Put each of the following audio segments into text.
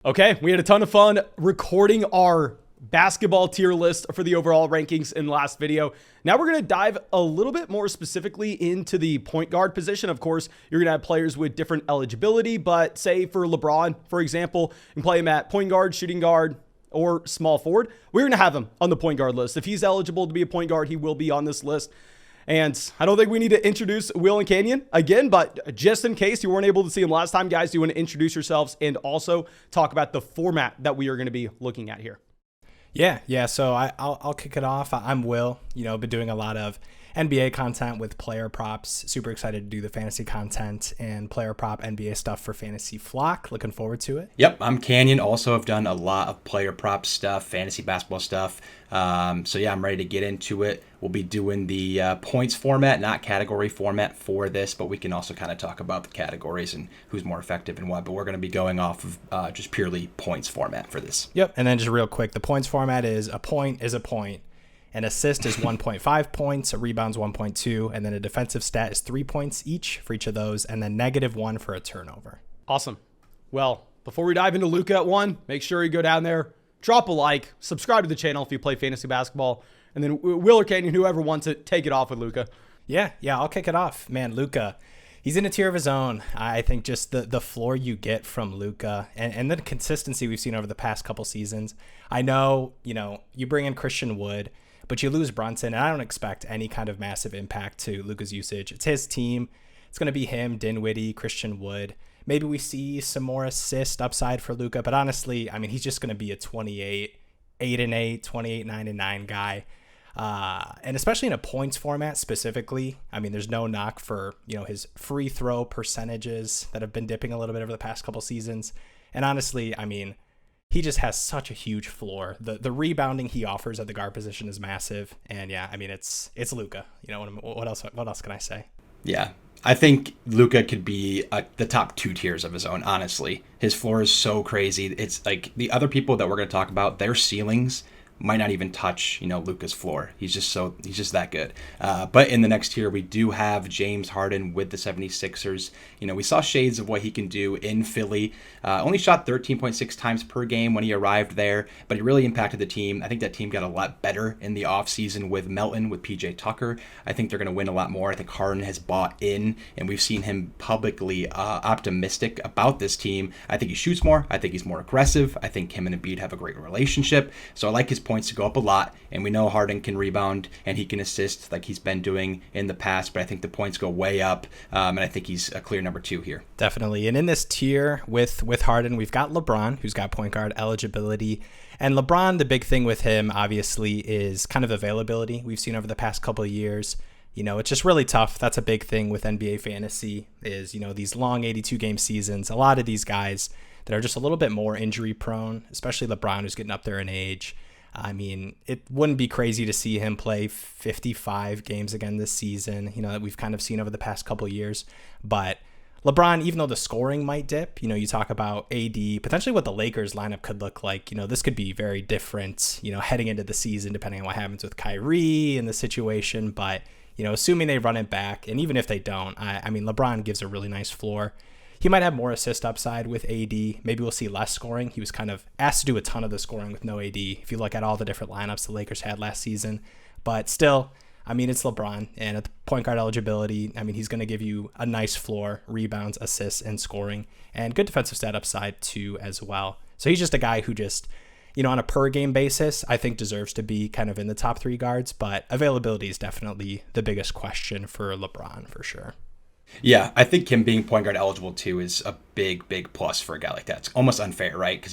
Okay, we had a ton of fun recording our basketball tier list for the overall rankings in the last video. Now we're going to dive a little bit more specifically into the point guard position. Of course, you're going to have players with different eligibility, but say for LeBron, for example, you can play him at point guard, shooting guard, or small forward. We're going to have him on the point guard list. If he's eligible to be a point guard, he will be on this list. And I don't think we need to introduce Will and Canyon again, but just in case you weren't able to see him last time, guys, do you want to introduce yourselves and also talk about the format that we are going to be looking at here? Yeah. So I'll kick it off. I'm Will. Been doing a lot of NBA content with player props. Super excited to do the fantasy content and player prop NBA stuff for Fantasy Flock. Looking forward to it. Yep, I'm Canyon. Also have done a lot of player prop stuff, fantasy basketball stuff. So yeah, I'm ready to get into it. We'll be doing the points format, not category format for this, but we can also kind of talk about the categories and who's more effective and what. But we're going to be going off of just purely points format for this. Yep, and then just real quick, the points format is a point is a point. An assist is 1.5 points, a rebound's 1.2, and then a defensive stat is 3 points each for each of those, and then -1 for a turnover. Awesome. Well, before we dive into Luka at 1, make sure you go down there, drop a like, subscribe to the channel if you play fantasy basketball, and then Will or Canyon, whoever wants it, take it off with Luka. Yeah, I'll kick it off. Man, Luka, he's in a tier of his own. I think just the floor you get from Luka and the consistency we've seen over the past couple seasons. I know, you bring in Christian Wood, but you lose Brunson, and I don't expect any kind of massive impact to Luka's usage. It's his team. It's going to be him, Dinwiddie, Christian Wood. Maybe we see some more assist upside for Luka, but honestly, I mean, he's just going to be a 28, 8-8, 28, 9-9 guy. And especially in a points format specifically, I mean, there's no knock for, his free throw percentages that have been dipping a little bit over the past couple seasons. And honestly, I mean, he just has such a huge floor. The rebounding he offers at the guard position is massive. And yeah, I mean, it's Luka. What else can I say? Yeah, I think Luka could be the top 2 tiers of his own, honestly. His floor is so crazy. It's like the other people that we're going to talk about, their ceilings might not even touch, Luka's floor. He's just that good. But in the next tier, we do have James Harden with the 76ers. We saw shades of what he can do in Philly. Only shot 13.6 times per game when he arrived there, but he really impacted the team. I think that team got a lot better in the offseason with Melton, with PJ Tucker. I think they're going to win a lot more. I think Harden has bought in, and we've seen him publicly optimistic about this team. I think he shoots more. I think he's more aggressive. I think him and Embiid have a great relationship. So I like his points to go up a lot, and we know Harden can rebound and he can assist like he's been doing in the past, but I think the points go way up, and I think he's a clear number 2 here. Definitely. And in this tier with Harden, we've got LeBron, who's got point guard eligibility. And LeBron, the big thing with him, obviously, is kind of availability. We've seen over the past couple of years, it's just really tough. That's a big thing with NBA fantasy is, these long 82-game seasons. A lot of these guys that are just a little bit more injury prone, especially LeBron, who's getting up there in age. I mean, it wouldn't be crazy to see him play 55 games again this season, that we've kind of seen over the past couple of years. But LeBron, even though the scoring might dip, you talk about AD, potentially what the Lakers lineup could look like. This could be very different, heading into the season, depending on what happens with Kyrie and the situation. But, assuming they run it back, and even if they don't, I mean, LeBron gives a really nice floor. He might have more assist upside with AD. Maybe we'll see less scoring. He was kind of asked to do a ton of the scoring with no AD, if you look at all the different lineups the Lakers had last season. But still, I mean, it's LeBron, and at the point guard eligibility, I mean, he's going to give you a nice floor, rebounds, assists, and scoring, and good defensive stat upside too as well. So he's just a guy who just, on a per game basis, I think deserves to be kind of in the top 3 guards, but availability is definitely the biggest question for LeBron for sure. Yeah, I think him being point guard eligible too is a big plus for a guy like that. It's almost unfair, right? Because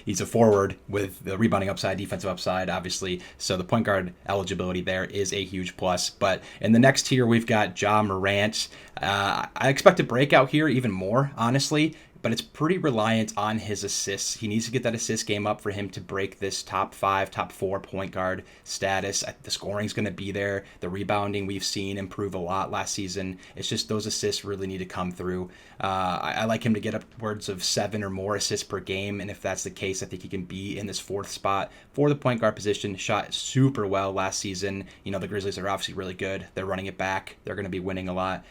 he's a forward with the rebounding upside, defensive upside, obviously. So the point guard eligibility there is a huge plus. But in the next tier, we've got Ja Morant. I expect a breakout here even more, honestly. But it's pretty reliant on his assists. He needs to get that assist game up for him to break this top 5, top 4 point guard status. The scoring's going to be there. The rebounding we've seen improve a lot last season. It's just those assists really need to come through. I like him to get upwards of 7 or more assists per game, and if that's the case, I think he can be in this 4th spot for the point guard position. Shot super well last season. The Grizzlies are obviously really good. They're running it back. They're going to be winning a lot.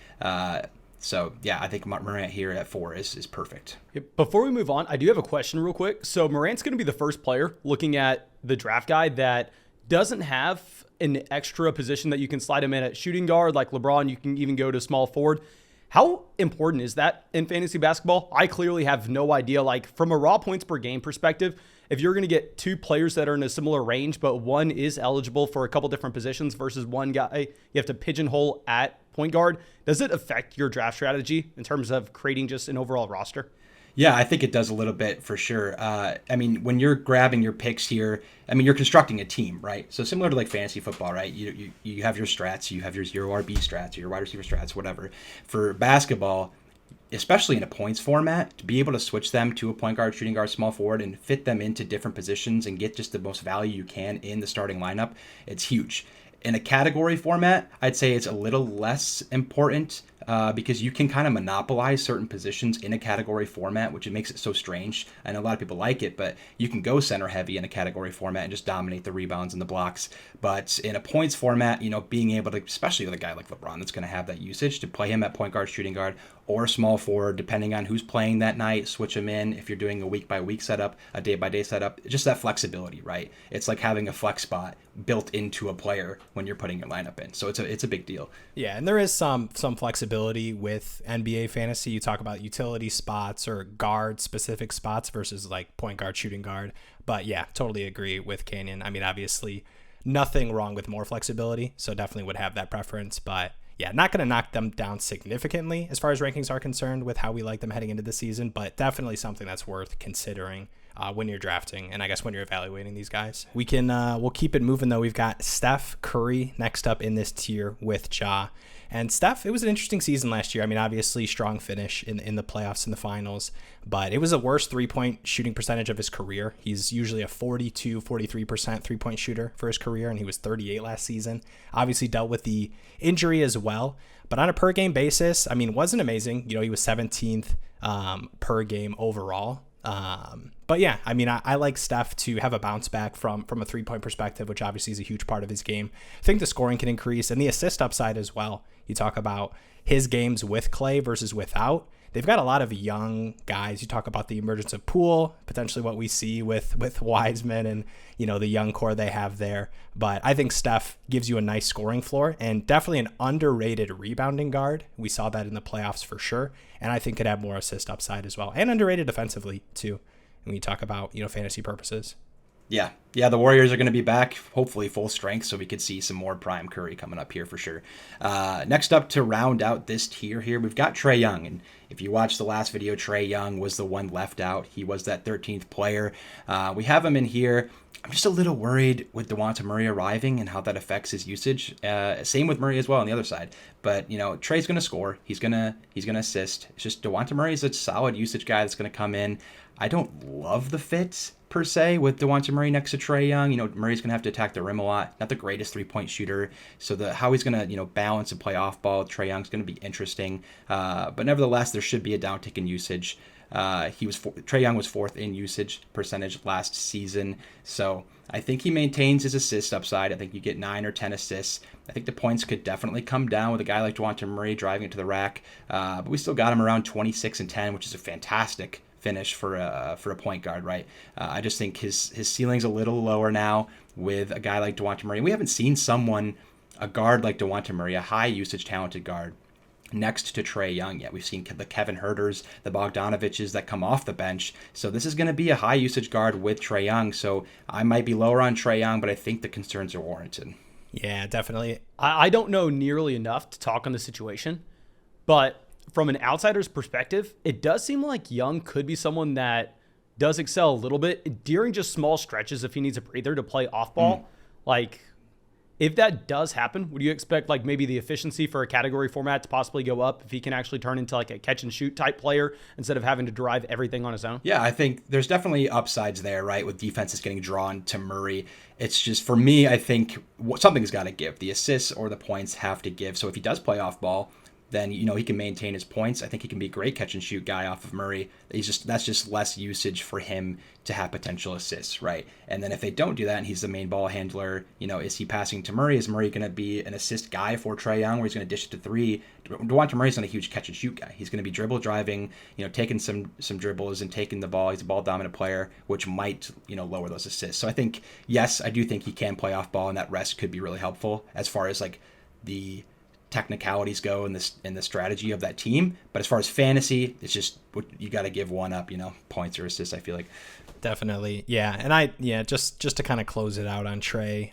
So yeah, I think Morant here at 4 is perfect. Before we move on, I do have a question real quick. So Morant's going to be the first player looking at the draft guide that doesn't have an extra position that you can slide him in at shooting guard. Like LeBron, you can even go to small forward. How important is that in fantasy basketball? I clearly have no idea. Like from a raw points per game perspective, if you're going to get 2 players that are in a similar range, but one is eligible for a couple different positions versus one guy you have to pigeonhole at point guard, does it affect your draft strategy in terms of creating just an overall roster? Yeah, I think it does a little bit for sure. I mean, when you're grabbing your picks here, I mean, you're constructing a team, right? So similar to like fantasy football, right? You have your strats, you have your RB strats, your wide receiver strats, whatever. For basketball, especially in a points format, to be able to switch them to a point guard, shooting guard, small forward, and fit them into different positions and get just the most value you can in the starting lineup, it's huge. In a category format, I'd say it's a little less important because you can kind of monopolize certain positions in a category format, which it makes it so strange. I know a lot of people like it, but you can go center heavy in a category format and just dominate the rebounds and the blocks. But in a points format, being able to, especially with a guy like LeBron that's going to have that usage, to play him at point guard, shooting guard, or small forward, depending on who's playing that night, switch him in. If you're doing a week-by-week setup, a day-by-day setup, just that flexibility, right? It's like having a flex spot built into a player when you're putting your lineup in. So it's a big deal. Yeah, and there is some flexibility with NBA fantasy. You talk about utility spots or guard-specific spots versus like point guard, shooting guard. But yeah, totally agree with Canyon. I mean, obviously, nothing wrong with more flexibility, so definitely would have that preference, but yeah, not going to knock them down significantly as far as rankings are concerned with how we like them heading into the season, but definitely something that's worth considering when you're drafting and I guess when you're evaluating these guys. We'll keep it moving though. We've got Steph Curry next up in this tier with Ja. And Steph, it was an interesting season last year. I mean, obviously strong finish in the playoffs and the finals, but it was the worst 3-point shooting percentage of his career. He's usually a 42, 43% 3-point shooter for his career, and he was 38 last season. Obviously dealt with the injury as well, but on a per game basis, I mean, wasn't amazing. He was 17th per game overall. But yeah, I mean, I like Steph to have a bounce back from a 3-point perspective, which obviously is a huge part of his game. I think the scoring can increase and the assist upside as well. You talk about his games with Clay versus without. They've got a lot of young guys. You talk about the emergence of Poole, potentially what we see with Wiseman and, the young core they have there. But I think Steph gives you a nice scoring floor and definitely an underrated rebounding guard. We saw that in the playoffs for sure. And I think could have more assist upside as well and underrated defensively too. When you talk about, fantasy purposes. Yeah, the Warriors are going to be back, hopefully full strength, so we could see some more prime Curry coming up here for sure. Next up to round out this tier here, we've got Trey Young. And if you watched the last video, Trey Young was the one left out. He was that 13th player. We have him in here. I'm just a little worried with Dejounte Murray arriving and how that affects his usage. Same with Murray as well on the other side. But, Trey's going to score. He's going to assist. It's just Dejounte Murray is a solid usage guy that's going to come in. I don't love the fit per se with Dejounte Murray next to Trey Young. Murray's going to have to attack the rim a lot. Not the greatest 3-point shooter. So how he's going to, balance and play off ball with Trey Young's going to be interesting. But nevertheless, there should be a downtick in usage. Trey Young was 4th in usage percentage last season. So I think he maintains his assist upside. I think you get 9 or 10 assists. I think the points could definitely come down with a guy like Dejounte Murray driving it to the rack. But we still got him around 26 and 10, which is a fantastic finish for a point guard, right? I just think his ceiling's a little lower now with a guy like Dejounte Murray. We haven't seen a guard like Dejounte Murray, a high usage talented guard, next to Trey Young yet. We've seen the Kevin Huerters, the Bogdanoviches that come off the bench. So this is going to be a high usage guard with Trey Young. So I might be lower on Trey Young, but I think the concerns are warranted. Yeah, definitely. I don't know nearly enough to talk on the situation, but from an outsider's perspective, it does seem like Young could be someone that does excel a little bit during just small stretches if he needs a breather to play off ball. Like, if that does happen, would you expect like maybe the efficiency for a category format to possibly go up if he can actually turn into like a catch and shoot type player instead of having to drive everything on his own? Yeah, I think there's definitely upsides there, right? With defenses getting drawn to Murray. It's just, for me, I think something's got to give. The assists or the points have to give. So if he does play off ball, then he can maintain his points. I think he can be a great catch and shoot guy off of Murray. That's just less usage for him to have potential assists, right? And then if they don't do that and he's the main ball handler, is he passing to Murray? Is Murray going to be an assist guy for Trey Young, where he's going to dish it to three? DeJounte Murray's not a huge catch and shoot guy. He's going to be dribble driving, taking some dribbles and taking the ball. He's a ball dominant player, which might lower those assists. So I think, yes, I do think he can play off ball, and that rest could be really helpful as far as like the technicalities go in the strategy of that team. But as far as fantasy, it's just you got to give one up, points or assists, I feel like. Definitely. Yeah. And just to kind of close it out on Trey,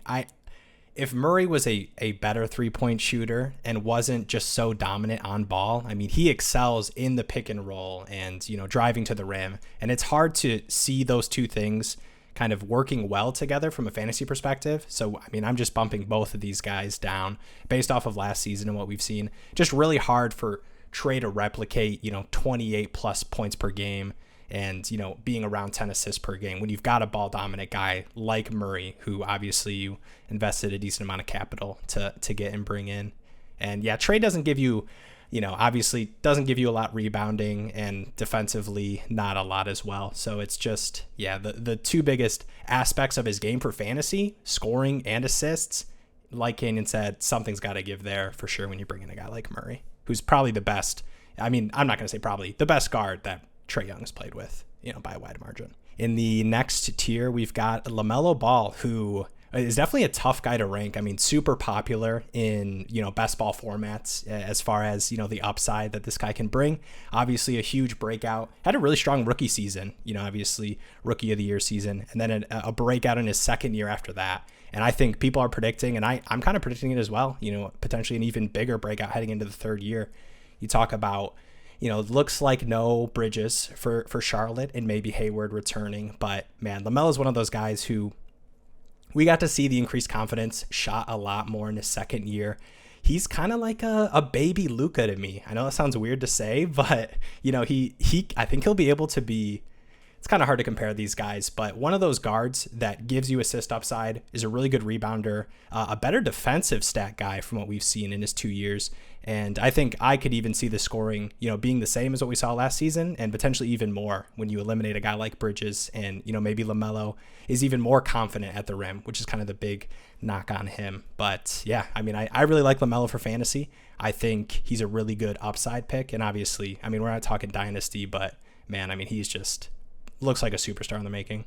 if Murray was a better 3-point shooter and wasn't just so dominant on ball, I mean, he excels in the pick and roll and, driving to the rim. And it's hard to see those two things kind of working well together from a fantasy perspective. So, I mean, I'm just bumping both of these guys down based off of last season and what we've seen. Just really hard for Trey to replicate, 28 plus points per game and, being around 10 assists per game when you've got a ball dominant guy like Murray, who obviously you invested a decent amount of capital to get and bring in. And yeah, Trey doesn't give you, obviously doesn't give you a lot rebounding, and defensively not a lot as well. So it's just, the two biggest aspects of his game for fantasy, scoring and assists, like Kanyon said, something's got to give there for sure when you bring in a guy like Murray, who's probably the best. I mean, I'm not going to say probably the best guard that Trey Young has played with, by a wide margin. In the next tier, we've got LaMelo Ball, who is definitely a tough guy to rank. I mean, super popular in, best ball formats as far as, the upside that this guy can bring. Obviously a huge breakout, had a really strong rookie season, obviously rookie of the year season, and then a breakout in his second year after that. And I think people are predicting, and I'm kind of predicting it as well, potentially an even bigger breakout heading into the third year. You talk about, looks like no Bridges for Charlotte and maybe Hayward returning. But man, LaMelo is one of those guys who we got to see the increased confidence, shot a lot more in his second year. He's kind of like a baby Luka to me. I know that sounds weird to say, but I think he'll be able to be, it's kind of hard to compare these guys, but one of those guards that gives you assist upside, is a really good rebounder, a better defensive stat guy from what we've seen in his 2 years. And I think I could even see the scoring, being the same as what we saw last season, and potentially even more when you eliminate a guy like Bridges, and, maybe LaMelo is even more confident at the rim, which is kind of the big knock on him. But yeah, I mean, I really like LaMelo for fantasy. I think he's a really good upside pick. And obviously, I mean, we're not talking dynasty, but man, I mean, he's just looks like a superstar in the making.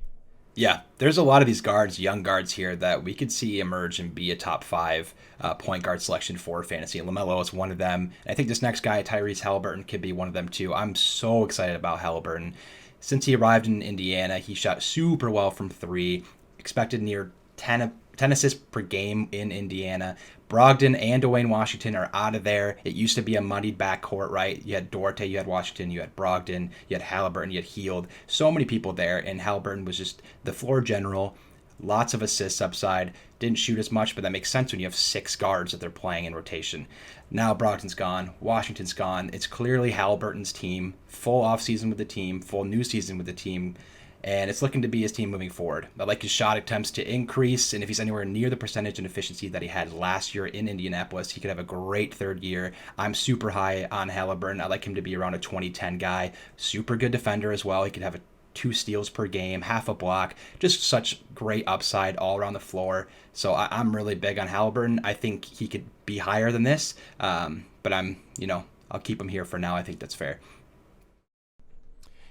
Yeah, there's a lot of these guards, young guards here, that we could see emerge and be a top 5 point guard selection for fantasy. And LaMelo is one of them. And I think this next guy, Tyrese Halliburton, could be one of them too. I'm so excited about Halliburton. Since he arrived in Indiana, he shot super well from 3, expected near 10 assists per game in Indiana. Brogdon and Dwayne Washington are out of there. It used to be a muddied backcourt, right? You had Duarte, you had Washington, you had Brogdon, you had Halliburton, you had Hield. So many people there, and Halliburton was just the floor general. Lots of assists upside. Didn't shoot as much, but that makes sense when you have 6 guards that they're playing in rotation. Now Brogdon's gone. Washington's gone. It's clearly Halliburton's team. Full offseason with the team. Full new season with the team. And it's looking to be his team moving forward. I like his shot attempts to increase, and if he's anywhere near the percentage and efficiency that he had last year in Indianapolis, he could have a great third year. I'm super high on Halliburton. I like him to be around a 20-10 guy. Super good defender as well. He could have 2 steals per game, half a block. Just such great upside all around the floor. So I'm really big on Halliburton. I think he could be higher than this, but I'll keep him here for now. I think that's fair.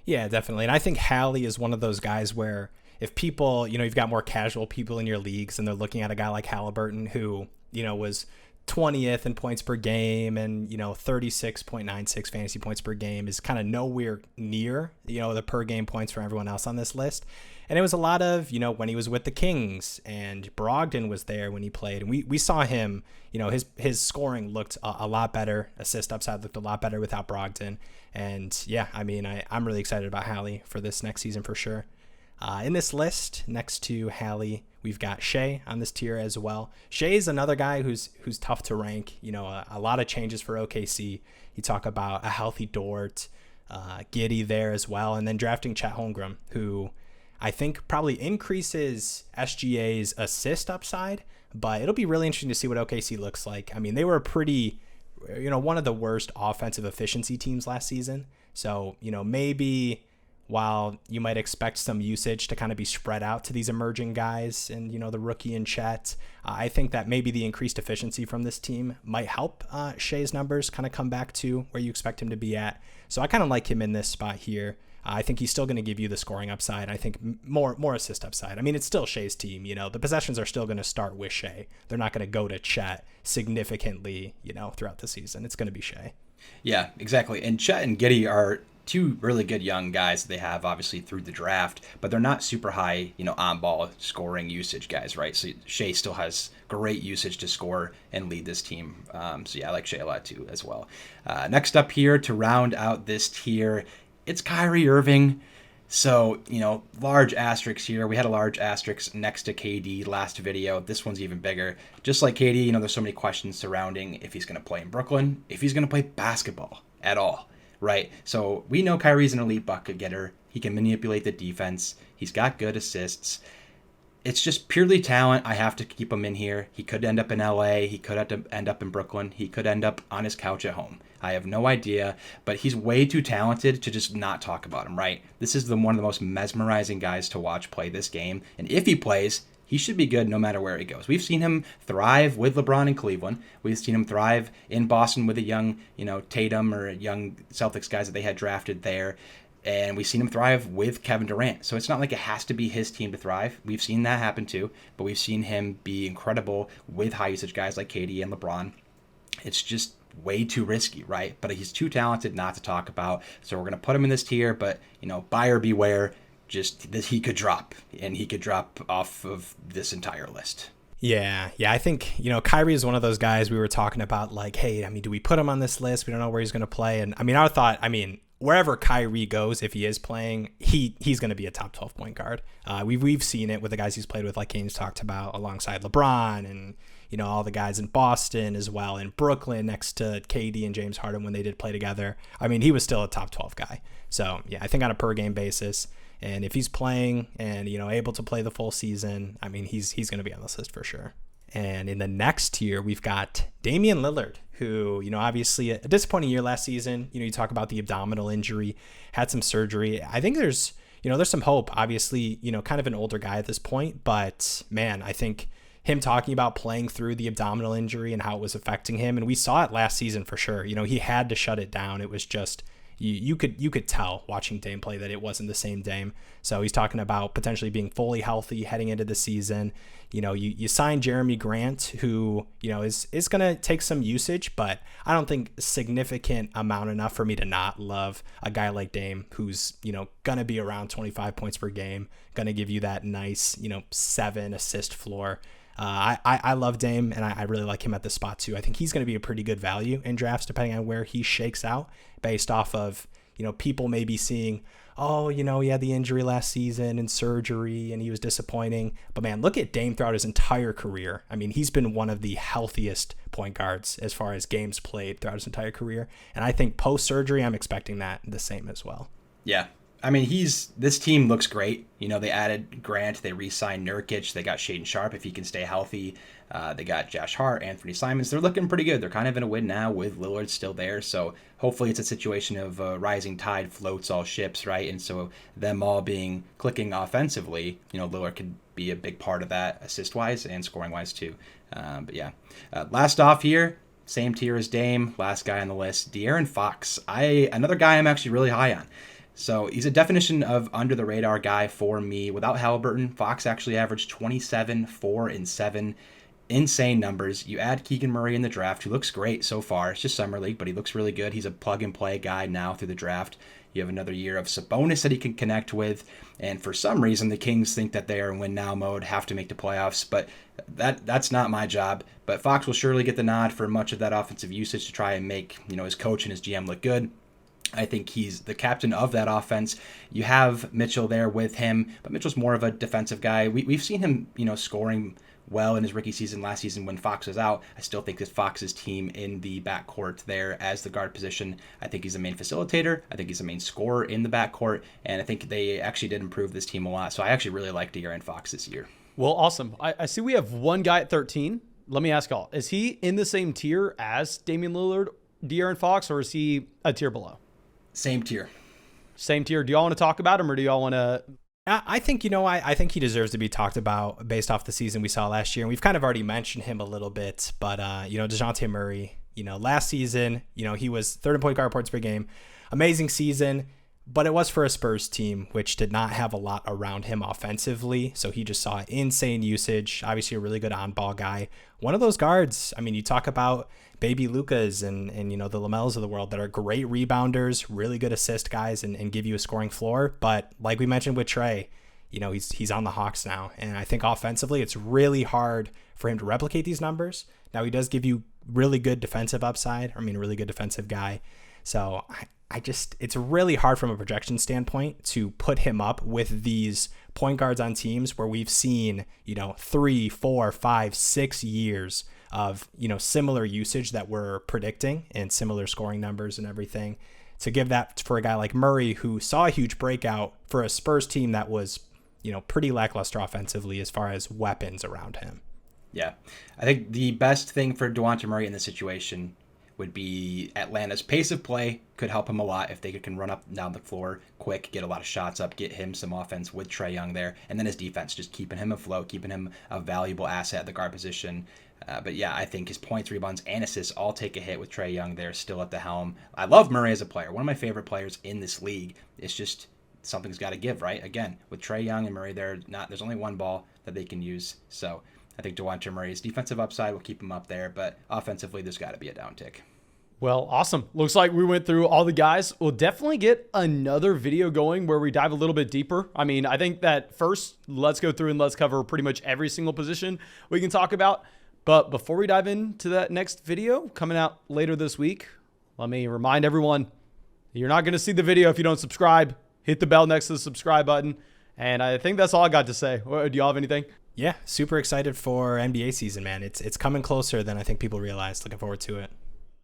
Yeah, definitely. And I think Hallie is one of those guys where if people, you've got more casual people in your leagues and they're looking at a guy like Halliburton who, was 20th in points per game and, 36.96 fantasy points per game is kind of nowhere near, the per game points for everyone else on this list. And it was a lot of, when he was with the Kings and Brogdon was there when he played. And we saw him, his scoring looked a lot better. Assist upside looked a lot better without Brogdon. And yeah, I mean, I'm really excited about Hallie for this next season for sure. In this list, next to Hallie, we've got Shea on this tier as well. Shea is another guy who's tough to rank. A lot of changes for OKC. You talk about a healthy Dort, Giddey there as well, and then drafting Chet Holmgren, who I think probably increases SGA's assist upside, but it'll be really interesting to see what OKC looks like. I mean, they were a pretty one of the worst offensive efficiency teams last season. So, maybe while you might expect some usage to kind of be spread out to these emerging guys and, the rookie and Chet, I think that maybe the increased efficiency from this team might help Shai's numbers kind of come back to where you expect him to be at. So I kind of like him in this spot here. I think he's still going to give you the scoring upside. I think more assist upside. I mean, it's still Shai's team. The possessions are still going to start with Shai. They're not going to go to Chet significantly, throughout the season. It's going to be Shai. Yeah, exactly. And Chet and Giddey are two really good young guys that they have obviously through the draft, but they're not super high, on ball scoring usage guys, right? So Shai still has great usage to score and lead this team. So yeah, I like Shai a lot too as well. Next up here to round out this tier, it's Kyrie Irving. So, large asterisks here. We had a large asterisk next to KD last video. This one's even bigger. Just like KD, there's so many questions surrounding if he's going to play in Brooklyn, if he's going to play basketball at all, right? So we know Kyrie's an elite bucket getter. He can manipulate the defense. He's got good assists. It's just purely talent. I have to keep him in here. He could end up in LA. He could end up in Brooklyn. He could end up on his couch at home. I have no idea, but he's way too talented to just not talk about him, right? This is one of the most mesmerizing guys to watch play this game. And if he plays, he should be good no matter where he goes. We've seen him thrive with LeBron in Cleveland. We've seen him thrive in Boston with a young, Tatum or young Celtics guys that they had drafted there. And we've seen him thrive with Kevin Durant. So it's not like it has to be his team to thrive. We've seen that happen too, but we've seen him be incredible with high usage guys like KD and LeBron. It's just way too risky, right? But he's too talented not to talk about. So we're going to put him in this tier, but, buyer beware. Just that he could drop, and he could drop off of this entire list. Yeah. I think, Kyrie is one of those guys we were talking about, like, hey, do we put him on this list? We don't know where he's going to play. And our thought, wherever Kyrie goes, if he is playing, he's going to be a top 12 point guard. We've seen it with the guys he's played with, like Kane's talked about, alongside LeBron and, all the guys in Boston as well, in Brooklyn next to KD and James Harden when they did play together. He was still a top 12 guy. So, yeah, I think on a per game basis, and if he's playing and, able to play the full season, he's going to be on this list for sure. And in the next tier, we've got Damian Lillard, who, obviously a disappointing year last season. You talk about the abdominal injury, had some surgery. I think there's some hope, obviously, kind of an older guy at this point, but man, I think him talking about playing through the abdominal injury and how it was affecting him. And we saw it last season for sure. He had to shut it down. It was just, you could tell watching Dame play that it wasn't the same Dame. So he's talking about potentially being fully healthy heading into the season. You signed Jeremy Grant, who, is going to take some usage, but I don't think significant amount enough for me to not love a guy like Dame, who's, going to be around 25 points per game, going to give you that nice, 7 assist floor. I love Dame, and I really like him at this spot too. I think he's going to be a pretty good value in drafts depending on where he shakes out based off of, people maybe seeing, oh, he had the injury last season and surgery and he was disappointing. But man, look at Dame throughout his entire career. He's been one of the healthiest point guards as far as games played throughout his entire career. And I think post-surgery, I'm expecting that the same as well. Yeah. This team looks great. They added Grant, they re-signed Nurkic, they got Shaedon Sharpe if he can stay healthy. They got Josh Hart, Anthony Simons. They're looking pretty good. They're kind of in a win now with Lillard still there. So hopefully it's a situation of rising tide floats all ships, right? And so them all clicking offensively, Lillard could be a big part of that assist-wise and scoring-wise too. But yeah. Last off here, same tier as Dame, last guy on the list, DeAaron Fox. Another guy I'm actually really high on. So he's a definition of under-the-radar guy for me. Without Halliburton, Fox actually averaged 27, 4, and 7. Insane numbers. You add Keegan Murray in the draft, who looks great so far. It's just Summer League, but he looks really good. He's a plug-and-play guy now through the draft. You have another year of Sabonis that he can connect with. And for some reason, the Kings think that they are in win-now mode, have to make the playoffs. But that's not my job. But Fox will surely get the nod for much of that offensive usage to try and make his coach and his GM look good. I think he's the captain of that offense. You have Mitchell there with him, but Mitchell's more of a defensive guy. We've seen him, scoring well in his rookie season last season when Fox was out. I still think it's Fox's team in the backcourt there as the guard position. I think he's the main facilitator. I think he's the main scorer in the backcourt, and I think they actually did improve this team a lot. So I actually really like DeAaron Fox this year. Well, awesome. I see we have one guy at 13. let me ask y'all, is he in the same tier as Damian Lillard, DeAaron Fox, or is he a tier below? Same tier. Same tier. Do y'all want to talk about him, or do y'all want to? I think, I think he deserves to be talked about based off the season we saw last year. And we've kind of already mentioned him a little bit, but, Dejounte Murray, last season, he was third in point guard points per game. Amazing season, but it was for a Spurs team, which did not have a lot around him offensively. So he just saw insane usage, obviously a really good on-ball guy. One of those guards, you talk about baby Lukas and the LaMelos of the world that are great rebounders, really good assist guys, and give you a scoring floor. But like we mentioned with Trey, he's on the Hawks now. And I think offensively, it's really hard for him to replicate these numbers. Now, he does give you really good defensive upside. Really good defensive guy. So it's really hard from a projection standpoint to put him up with these point guards on teams where we've seen, 3, 4, 5, 6 years of, similar usage that we're predicting and similar scoring numbers and everything. To give that for a guy like Murray, who saw a huge breakout for a Spurs team that was, pretty lackluster offensively as far as weapons around him. Yeah. I think the best thing for DeJounte Murray in this situation would be Atlanta's pace of play could help him a lot if they can run up and down the floor quick, get a lot of shots up, get him some offense with Trey Young there, and then his defense, just keeping him afloat, keeping him a valuable asset at the guard position. But yeah, I think his points, rebounds, and assists all take a hit with Trey Young there still at the helm. I love Murray as a player. One of my favorite players in this league. It's just something's got to give, right? Again, with Trey Young and Murray, there's only one ball that they can use. So I think DeJounte Murray's defensive upside will keep him up there, but offensively, there's got to be a downtick. Well, awesome. Looks like we went through all the guys. We'll definitely get another video going where we dive a little bit deeper. I think that first, let's go through and let's cover pretty much every single position we can talk about. But before we dive into that next video coming out later this week, let me remind everyone, you're not going to see the video if you don't subscribe. Hit the bell next to the subscribe button. And I think that's all I got to say. Do y'all have anything? Yeah, super excited for NBA season, man. It's coming closer than I think people realize. Looking forward to it.